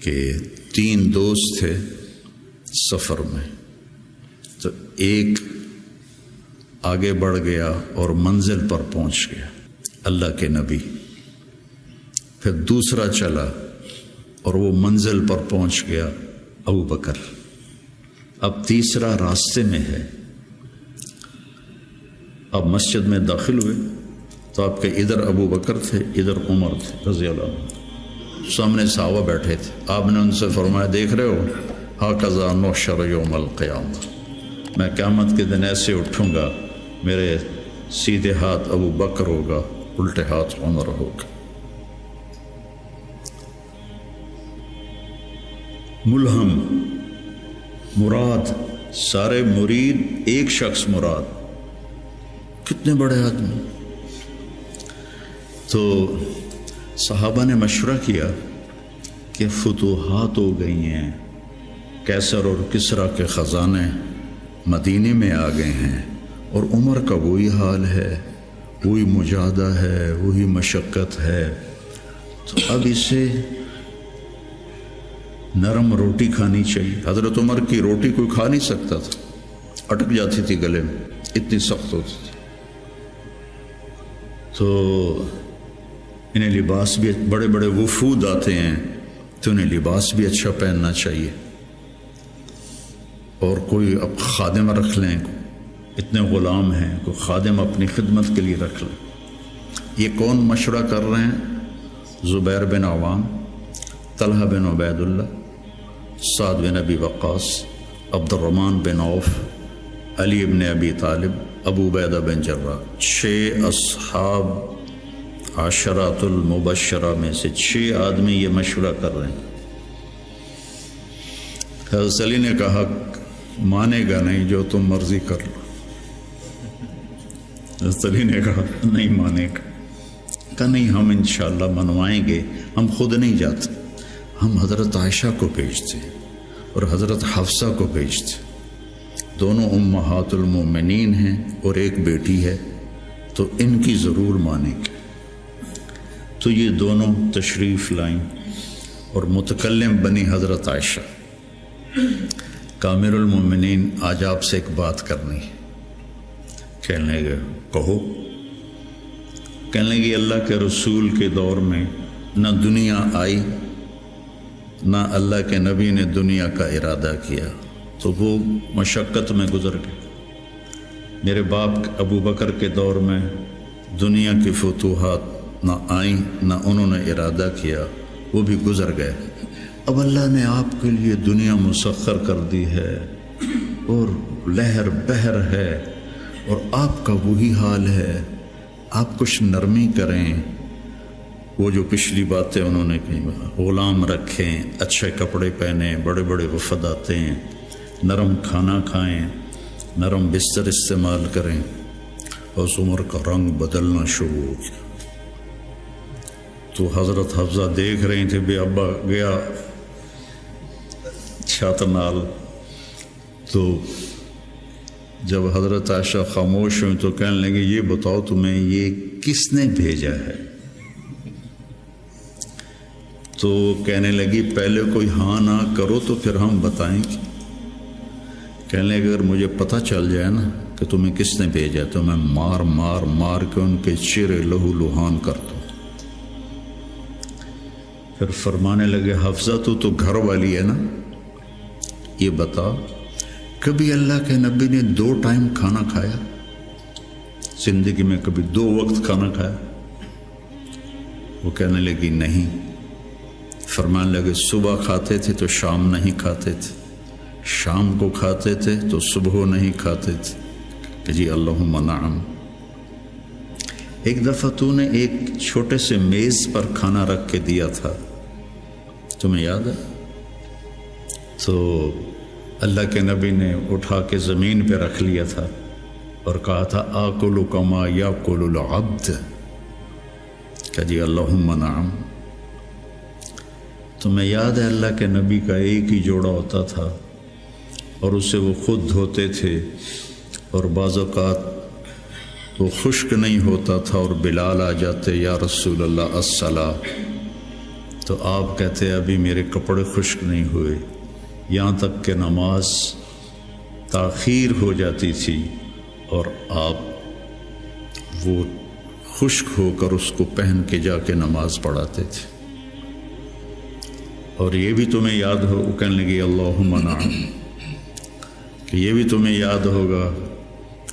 کہ 3 دوست تھے سفر میں، تو ایک آگے بڑھ گیا اور منزل پر پہنچ گیا، اللہ کے نبی، پھر دوسرا چلا اور وہ منزل پر پہنچ گیا، ابو بکر، اب تیسرا راستے میں ہے۔ اب مسجد میں داخل ہوئے تو آپ کے ادھر ابو بکر تھے، ادھر عمر تھے رضی اللہ عنہ، سامنے صحابہ بیٹھے تھے۔ آپ نے ان سے فرمایا، دیکھ رہے ہو ہاکذا نحشر یوم القیامہ، میں قیامت کے دن ایسے اٹھوں گا، میرے سیدھے ہاتھ ابو بکر ہوگا، الٹے ہاتھ عمر ہوگا۔ ملہم مراد، سارے مرید، ایک شخص مراد، کتنے بڑے آدمی۔ تو صحابہ نے مشورہ کیا کہ فتوحات ہو گئی ہیں، کیسر اور کسریٰ کے خزانے مدینے میں آ گئے ہیں، اور عمر کا وہی حال ہے، وہی مجاہدہ ہے، وہی مشقت ہے، تو اب اسے نرم روٹی کھانی چاہیے۔ حضرت عمر کی روٹی کوئی کھا نہیں سکتا تھا، اٹک جاتی تھی گلے میں، اتنی سخت ہوتی تھی۔ تو انہیں لباس بھی، بڑے بڑے وفود آتے ہیں تو انہیں لباس بھی اچھا پہننا چاہیے، اور کوئی اب خادم رکھ لیں، اتنے غلام ہیں، کوئی خادم اپنی خدمت کے لیے رکھ لیں۔ یہ کون مشورہ کر رہے ہیں؟ زبیر بن عوام، طلحہ بن عبید اللہ، سعد بن ابی وقاص، عبد الرحمن بن عوف، علی بن ابی طالب، ابو عبیدہ بن جراح، 6 اصحاب عشرات المبشرہ میں سے 6 آدمی یہ مشورہ کر رہے ہیں۔ حضرت علی نے کہا، مانے گا نہیں، جو تم مرضی کر لو۔ حضرت علی نے کہا نہیں مانے گا، کہا نہیں، ہم انشاءاللہ منوائیں گے، ہم خود نہیں جاتے، ہم حضرت عائشہ کو بھیجتے اور حضرت حفصہ کو بھیجتے، دونوں امہات المومنین ہیں اور ایک بیٹی ہے، تو ان کی ضرور مانیں گے۔ تو یہ دونوں تشریف لائیں اور متکلم بنی حضرت عائشہ، کامر المومنین، آج آپ سے ایک بات کرنی ہے۔ کہنے لگے کہو۔ کہنے لگے اللہ کے رسول کے دور میں نہ دنیا آئی، نہ اللہ کے نبی نے دنیا کا ارادہ کیا، تو وہ مشقت میں گزر گئے۔ میرے باپ ابو بکر کے دور میں دنیا کی فتوحات نہ آئیں، نہ انہوں نے ارادہ کیا، وہ بھی گزر گئے۔ اب اللہ نے آپ کے لیے دنیا مسخر کر دی ہے اور لہر بہر ہے، اور آپ کا وہی حال ہے، آپ کچھ نرمی کریں۔ وہ جو پچھلی باتیں انہوں نے کہیں، غلام رکھیں، اچھے کپڑے پہنیں، بڑے بڑے وفد آتے ہیں، نرم کھانا کھائیں، نرم بستر استعمال کریں۔ اور عمر کا رنگ بدلنا شروع ہو گیا۔ تو حضرت حفصہ دیکھ رہی تھے، بے ابا گیا چھت نال، تو جب حضرت عائشہ خاموش ہوئی تو کہنے لگے، یہ بتاؤ تمہیں یہ کس نے بھیجا ہے؟ تو کہنے لگی، پہلے کوئی ہاں نہ کرو تو پھر ہم بتائیں گے۔ کہنے لگے، اگر مجھے پتہ چل جائے نا کہ تمہیں کس نے بھیجا تو میں مار مار مار کے ان کے چہرے لہو لہان کر دوں۔ پھر فرمانے لگے، حفصہ تو گھر والی ہے نا، یہ بتا کبھی اللہ کے نبی نے 2 ٹائم کھانا کھایا؟ زندگی میں کبھی 2 وقت کھانا کھایا؟ وہ کہنے لگی نہیں۔ فرمانے لگے، صبح کھاتے تھے تو شام نہیں کھاتے تھے، شام کو کھاتے تھے تو صبح نہیں کھاتے تھے، کہ جی اللہم نعم۔ ایک دفعہ تو نے ایک چھوٹے سے میز پر کھانا رکھ کے دیا تھا، تمہیں یاد ہے؟ تو اللہ کے نبی نے اٹھا کے زمین پہ رکھ لیا تھا اور کہا تھا، آکل کما یاکل العبد، کہ جی اللہم نعم۔ تمہیں یاد ہے اللہ کے نبی کا ایک ہی جوڑا ہوتا تھا اور اسے وہ خود دھوتے تھے، اور بعض اوقات وہ خشک نہیں ہوتا تھا اور بلال آ جاتے، یا رسول اللہ الصلاۃ، تو آپ کہتے ابھی میرے کپڑے خشک نہیں ہوئے، یہاں تک کہ نماز تاخیر ہو جاتی تھی اور آپ وہ خشک ہو کر اس کو پہن کے جا کے نماز پڑھاتے تھے۔ اور یہ بھی تمہیں یاد ہو، وہ کہنے لگی اللہم نعم، کہ یہ بھی تمہیں یاد ہوگا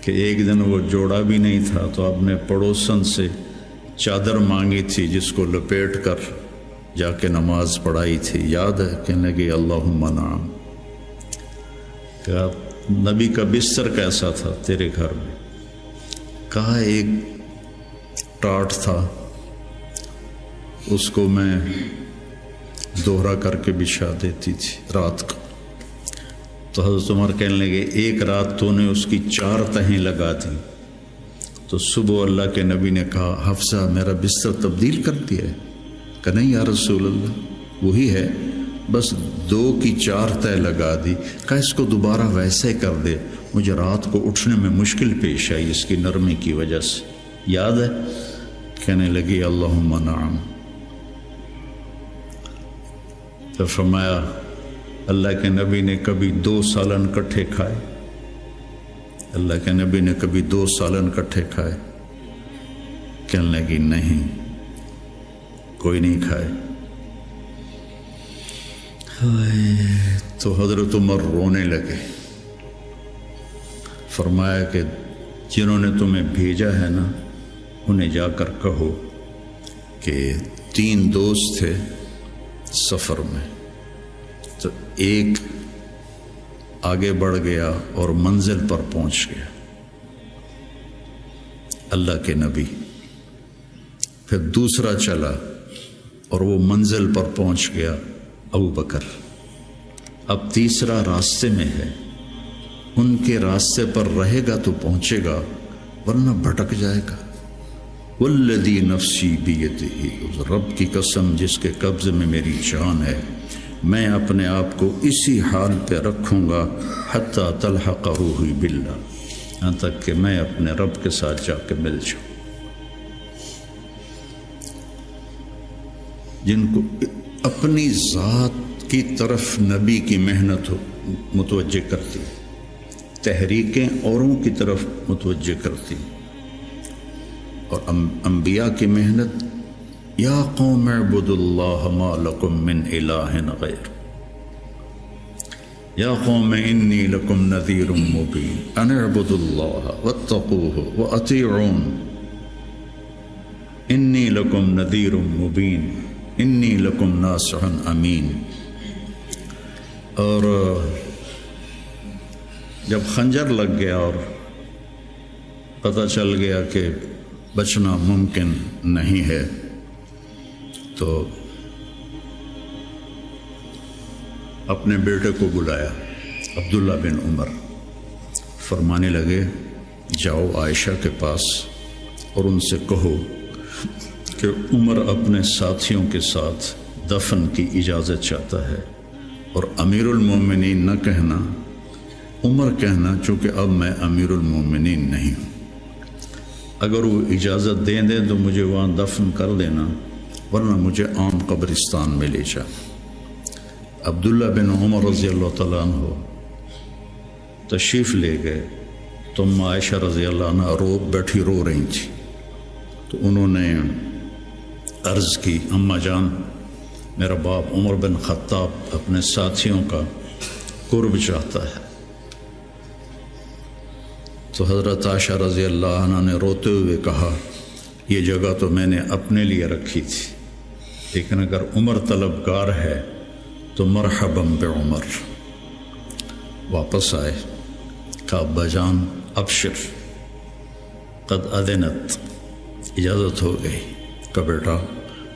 کہ ایک دن وہ جوڑا بھی نہیں تھا تو آپ نے پڑوسن سے چادر مانگی تھی جس کو لپیٹ کر جا کے نماز پڑھائی تھی، یاد ہے؟ کہنے لگی اللہم نعم۔ کہا نبی کا بستر کیسا تھا تیرے گھر میں؟ کہا ایک ٹاٹ تھا، اس کو میں دوہرا کر کے بچھا دیتی تھی رات کو۔ تو حضرت عمر کہنے لگے ایک رات تو نے اس کی 4 تہیں لگا دی، تو صبح اللہ کے نبی نے کہا حفصہ میرا بستر تبدیل کر دیا ہے؟ کہ نہیں یا رسول اللہ وہی ہے، بس 2 کی 4 تہ لگا دی۔ کہ اس کو دوبارہ ویسے کر دے، مجھے رات کو اٹھنے میں مشکل پیش آئی اس کی نرمی کی وجہ سے، یاد ہے؟ کہنے لگی اللہم نعم۔ تو فرمایا اللہ کے نبی نے کبھی 2 سالن کٹھے کھائے؟ اللہ کے نبی نے کبھی 2 سالن کٹھے کھائے؟ کہنے لگی نہیں، کوئی نہیں کھائے۔ تو حضرت عمر رونے لگے، فرمایا کہ جنہوں نے تمہیں بھیجا ہے نا انہیں جا کر کہو کہ 3 دوست تھے سفر میں، تو ایک آگے بڑھ گیا اور منزل پر پہنچ گیا اللہ کے نبی، پھر دوسرا چلا اور وہ منزل پر پہنچ گیا ابو بکر، اب تیسرا راستے میں ہے، ان کے راستے پر رہے گا تو پہنچے گا ورنہ بھٹک جائے گا۔ والذی نفسی بیدہ، اس رب کی قسم جس کے قبضے میں میری جان ہے، میں اپنے آپ کو اسی حال پہ رکھوں گا حتی تلحق روحی باللہ، یہاں تک کہ میں اپنے رب کے ساتھ جا کے مل جاؤں۔ جن کو اپنی ذات کی طرف نبی کی محنت متوجہ کرتی، تحریکیں اوروں کی طرف متوجہ کرتی، اور انبیاء کی محنت یا قوم اعبدوا اللہ ما لکم من الہ غیر، یا قوم انی لکم نذیر مبین ان اعبدوا اللہ واتقوہ واطیعون انی لکم نذیر مبین انی لکم ناصح امین۔ اور جب خنجر لگ گیا اور پتہ چل گیا کہ بچنا ممکن نہیں ہے، تو اپنے بیٹے کو بلایا عبداللہ بن عمر، فرمانے لگے جاؤ عائشہ کے پاس اور ان سے کہو کہ عمر اپنے ساتھیوں کے ساتھ دفن کی اجازت چاہتا ہے، اور امیر المومنین نہ کہنا، عمر کہنا، چونکہ اب میں امیر المومنین نہیں ہوں۔ اگر وہ اجازت دیں دیں تو مجھے وہاں دفن کر دینا، ورنہ مجھے عام قبرستان میں لے جا۔ عبداللہ بن عمر رضی اللہ تعالیٰ عنہ تشریف لے گئے تو عائشہ رضی اللہ عنہ بیٹھی رو رہی تھی، تو انہوں نے عرض کی اماں جان میرا باپ عمر بن خطاب اپنے ساتھیوں کا قرب چاہتا ہے۔ تو حضرت عائشہ رضی اللہ عنہ نے روتے ہوئے کہا یہ جگہ تو میں نے اپنے لیے رکھی تھی، لیکن اگر عمر طلبگار ہے تو مرحباً بعمر۔ واپس آئے، کہا ابا جان ابشر قد اذنت، اجازت ہو گئی۔ کہ بیٹا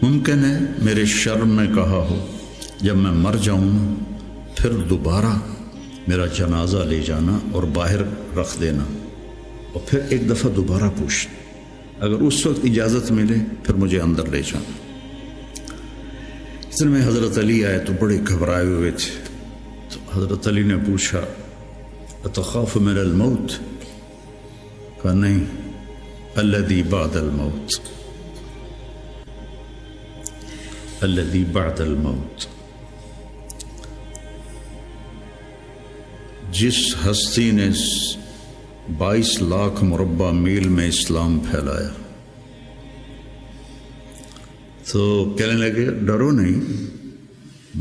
ممکن ہے میرے شرم میں کہا ہو، جب میں مر جاؤں پھر دوبارہ میرا جنازہ لے جانا اور باہر رکھ دینا، اور پھر ایک دفعہ دوبارہ پوچھنا، اگر اس وقت اجازت ملے پھر مجھے اندر لے جانا۔ اس میں حضرت علی آئے تو بڑے گھبرائے ہوئے تھے، تو حضرت علی نے پوچھا اتخاف من الموت؟ کہا نہیں، الذی بعد الموت۔ الذی بعد الموت، جس ہستی نے 22 لاکھ مربع میل میں اسلام پھیلایا، تو کہنے لگے ڈرو نہیں،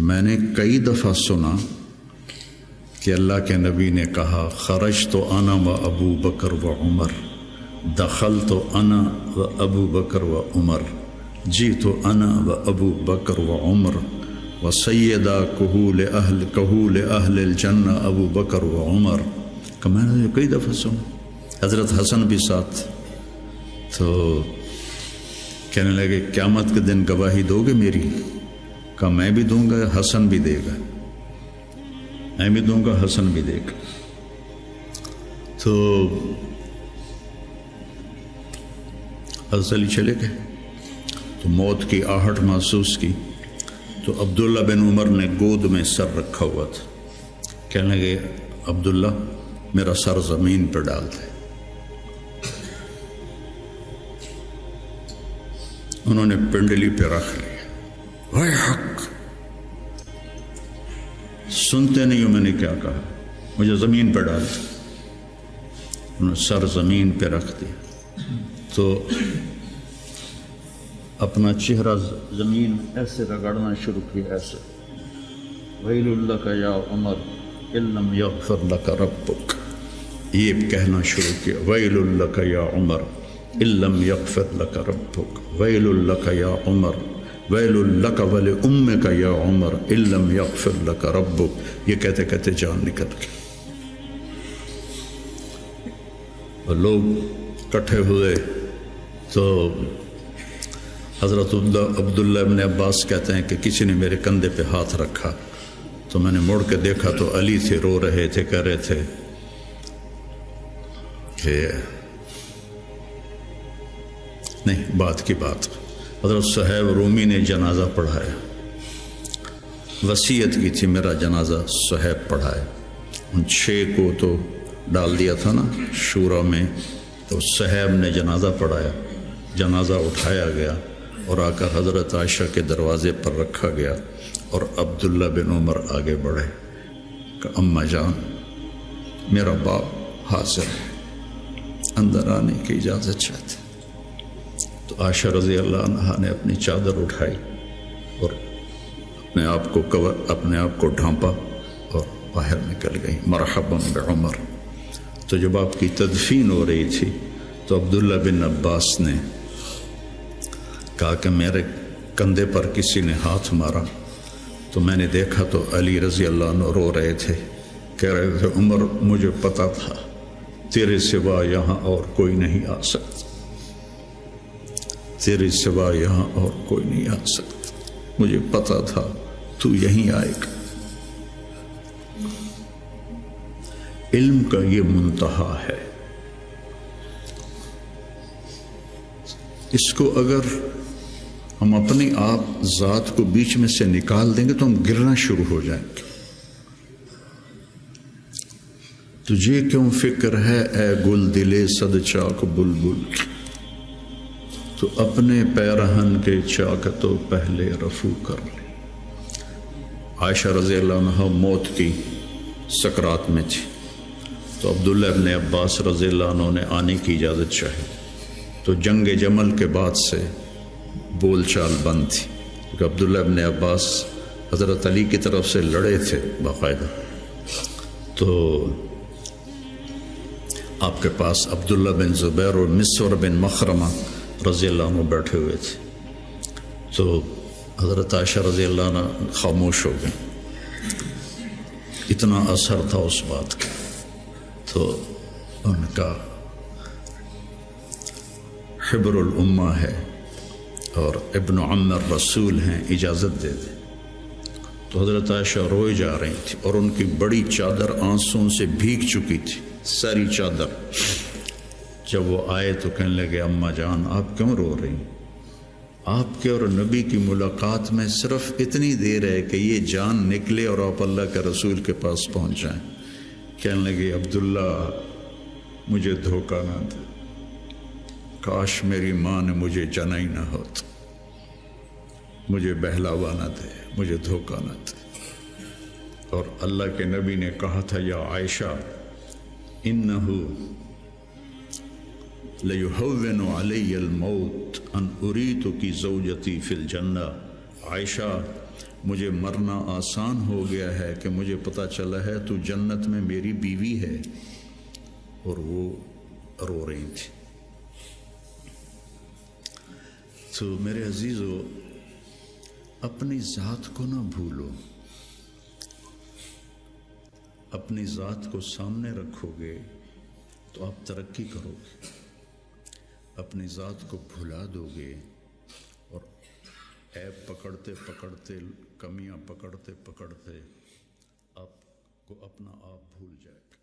میں نے کئی دفعہ سنا کہ اللہ کے نبی نے کہا خرج تو انا و ابو بکر و عمر، دخل تو انا و ابو بکر و عمر، جی تو انا و ابو بکر و عمر و سیدہ کہول اہل الجنہ ابو بکر و عمر۔ کہ میں نے کئی دفعہ سنا، حضرت حسن بھی ساتھ۔ تو کہنے لگے قیامت کے دن گواہی دو گے میری؟ کہا میں بھی دوں گا، حسن بھی دے گا، میں بھی دوں گا، حسن بھی دے گا۔ تو حضرت علی چلے گئے، تو موت کی آہٹ محسوس کی، تو عبداللہ بن عمر نے گود میں سر رکھا ہوا تھا۔ کہنے لگے عبداللہ میرا سر زمین پر ڈال دے۔ انہوں نے پنڈلی پہ رکھ لیا، وے حق، سنتے نہیں ہو میں نے کیا کہا، مجھے زمین پہ ڈال دیا۔ انہوں نے سر زمین پہ رکھ دیا، تو اپنا چہرہ زمین ایسے رگڑنا شروع کیا، ایسے ویل لک یا عمر ان لم یغفر لک ربک، یہ کہنا شروع کیا، ویل لک یا عمر ان لم یغفر لک ربک، ویل لک یا عمر، ویل لک ولامک یا عمر ان لم یغفر لک ربک۔ یہ کہتے کہتے جان نکل گئی، اور لوگ اکٹھے ہوئے۔ تو حضرت عبداللہ ابن عباس کہتے ہیں کہ کسی نے میرے کندھے پہ ہاتھ رکھا، تو میں نے مڑ کے دیکھا تو علی تھے، رو رہے تھے، کہہ رہے تھے کہ نہیں، بات کی بات، حضرت صہیب رومی نے جنازہ پڑھایا، وصیت کی تھی میرا جنازہ صہیب پڑھائے۔ ان 6 کو تو ڈال دیا تھا نا شورا میں، تو صہیب نے جنازہ پڑھایا، جنازہ اٹھایا گیا اور آ کر حضرت عائشہ کے دروازے پر رکھا گیا، اور عبداللہ بن عمر آگے بڑھے کہ اماں جان میرا باپ حاضر ہے، اندر آنے کی اجازت چاہتے۔ تو عائشہ رضی اللہ عنہا نے اپنی چادر اٹھائی اور اپنے آپ کو ڈھانپا اور باہر نکل گئی، مرحبا بعمر۔ تو جب آپ کی تدفین ہو رہی تھی تو عبداللہ بن عباس نے کہا کہ میرے کندھے پر کسی نے ہاتھ مارا، تو میں نے دیکھا تو علی رضی اللہ عنہ رو رہے تھے، کہہ رہے تھے عمر مجھے پتا تھا تیرے سوا یہاں اور کوئی نہیں آ سکتا، تیرے سوا یہاں اور کوئی نہیں آ سکتا، مجھے پتا تھا تو یہیں آئے گا۔ علم کا یہ منتہا ہے، اس کو اگر ہم اپنے آپ ذات کو بیچ میں سے نکال دیں گے تو ہم گرنا شروع ہو جائیں گے۔ تجھے کیوں فکر ہے اے گل دلے صد چاک بلبل، تو اپنے پیرہن کے چاک تو پہلے رفو کر لے۔ عائشہ رضی اللہ عنہ موت کی سکرات میں تھی، تو عبداللہ ابن عباس رضی اللہ عنہ نے آنے کی اجازت چاہی، تو جنگ جمل کے بعد سے بول چال بند تھی، کیونکہ عبداللہ ابن عباس حضرت علی کی طرف سے لڑے تھے باقاعدہ۔ تو آپ کے پاس عبداللہ بن زبیر اور مسور بن مخرمہ رضی اللہ عنہ بیٹھے ہوئے تھے، تو حضرت عائشہ رضی اللہ عنہ خاموش ہو گئے، اتنا اثر تھا اس بات کا۔ تو ان کا حبر الامہ ہے اور ابن عم الرسول ہیں، اجازت دے دیں۔ تو حضرت عائشہ روئے جا رہی تھی اور ان کی بڑی چادر آنسوں سے بھیگ چکی تھی، ساری چادر۔ جب وہ آئے تو کہنے لگے اماں جان آپ کیوں رو رہی ہیں؟ آپ کے اور نبی کی ملاقات میں صرف اتنی دیر ہے کہ یہ جان نکلے اور آپ اللہ کے رسول کے پاس پہنچ جائیں۔ کہنے لگے عبداللہ مجھے دھوکہ نہ دے، کاش میری ماں نے مجھے جنا ہی نہ ہوتا، مجھے بہلاوا نہ دے، مجھے دھوکہ نہ دے۔ اور اللہ کے نبی نے کہا تھا یا عائشہ انہ لیہون علی الموت ان اریتک زوجتی فی الجنہ، عائشہ مجھے مرنا آسان ہو گیا ہے کہ مجھے پتہ چلا ہے تو جنت میں میری بیوی ہے۔ اور وہ رو رہی تھی۔ تو میرے عزیزو، اپنی ذات کو نہ بھولو، اپنی ذات کو سامنے رکھو گے تو آپ ترقی کرو گے، اپنی ذات کو بھلا دو گے اور عیب پکڑتے پکڑتے، کمیاں پکڑتے پکڑتے آپ کو اپنا آپ بھول جائے گا۔